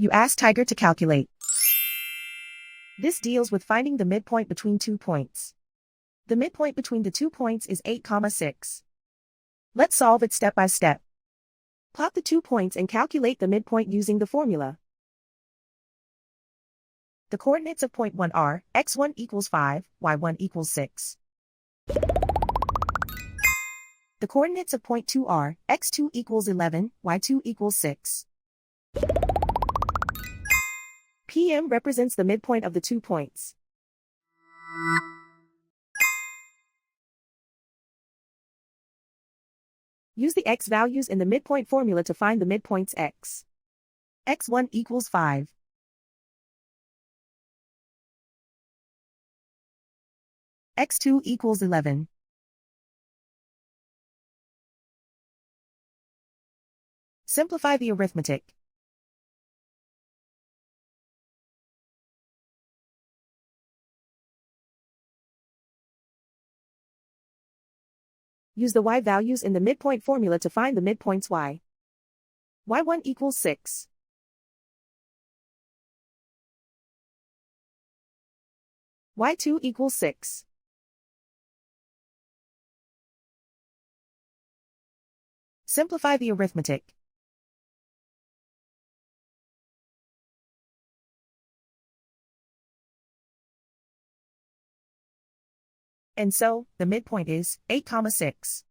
You ask Tiger to calculate. This deals with finding the midpoint between 2 points. The midpoint between the 2 points is 8, 6. Let's solve it step by step. Plot the 2 points and calculate the midpoint using the formula. The coordinates of point 1 are x1 equals 5, y1 equals 6. The coordinates of point 2 are x2 equals 11, y2 equals 6. PM represents the midpoint of the 2 points. Use the x values in the midpoint formula to find the midpoints x. x1 equals 5. x2 equals 11. Simplify the arithmetic. Use the y values in the midpoint formula to find the midpoints y. y1 equals 6. y2 equals 6. Simplify the arithmetic. And so, the midpoint is 8, 6.